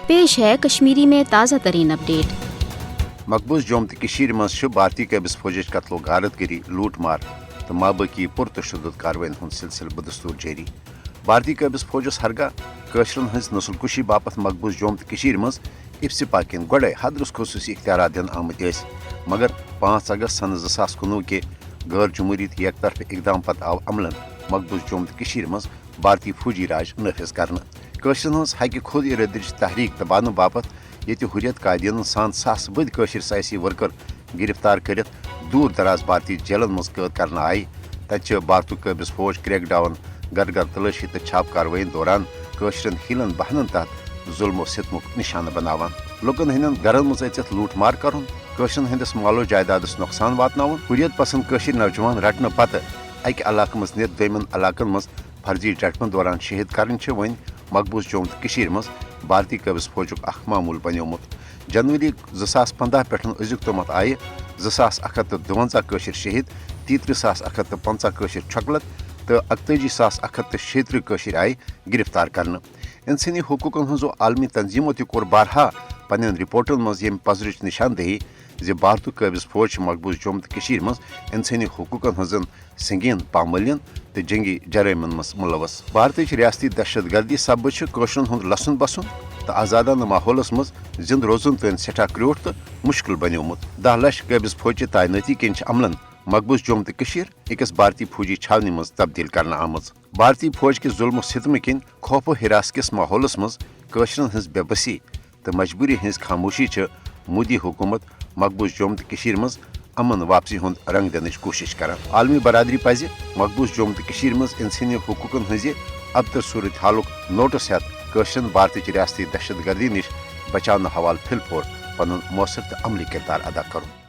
पेश है कश्मीरी में ताज़ा तरीन अपडेट। मकबूज जोम तो मज भारतीय कैबिस फौज कत्लो गारतगिरी लूट मार तो माबकी पुरतशद कार्रवाइन हूं सिलसिल बदस्तूर जारी। भारतीय कैबिस फौजस हरगा कशरन हज नस्लकुशी बापत मकबूज जोम तो मज इफ्सिपा किन गडे हदरस खसूसी इख्तियार दिन आमद मगर 5 अगस्त सन 2019 के गैर जमहूरियत एक तरफ इकदाम पत आव अमलन मकबूज जोम तो मज भारतीय फौजी राज नफिज कर कशरन हज खुद इरदच तहरीक दबान बापत ये हुरियत कायदीन सान सास बद कशर सयासी वर्कर गिरफ्तार कर दूर दराज भारतीय जेलन मज कैद कर आय तत भारतीय कैबिस फौज क्रैक डाउन गर गर तलाशी तो छाप कार्रवाई दौरान कशरन हिलन बहनन तहत जुल्मो सितमुक निशान बनावान लुकन हंदन गरन मज अचित लूट मार कर कशरन हंदिस मालो जायदादस नुकसान वातनावन हुरियत पसंद कशर नौजवान रटने पत अकि इलाक मज नित दोयमन इलाकन मज फर्जी डटमन दौरान शहीद करन वन मकबूज जोम तो मज भारतीय कैबिस फौजुक मामूल बनोमुत। जनवरी 2015 पे अजुक तोमत आय 2152 कशर शहीद 33,150 कशर छकलत तो 41,176 कशर आय गिरफ्तार कर। इंसानी हकूकन हजो आलमी तंजीमों तोर बारहा पन्न रिपोर्टन मज यम पजरच निशानदेही जे भारतीय कैबिस फौज मकबूज जोम तो मज इंसानी हकूकन हजन संगीन पामलियन तो जंगी जराइमन मज मुलवस। भारतीय रियासती दहशत गर्दी सबब कशरन हूं लसन बसन तो आजादाना माहौलस मज जिंद रोजन तन सठा क्रोट तो मुश्किल बनोमुत। 10 लाख कैबिस फौज तैनाती किन अमलन मकबूज जोम तो अकिस भारतीय फौजी छावनी मज तब्दील कर आमज। भारतीय फौज के जुल्म सितम किन खौफ हिरास किस माहौलस मज कशरन हज बेबसी तो मजबूरी हज खामोशी मोदी हुकूमत मकबूज जोम तो मज अमन वापसी हुंद रंग दिन कोशिश कर। आलमी बरादरी पज मकबूज जोम तो मज इंसानी हकूकन हज अब तो सूरत हालुक नोटिस हेत कशरन भारतीय रियासती दहशत गर्दी नश बचाव हवाल फिल फोर पन मौसर तो अमली किरदार अदा कर।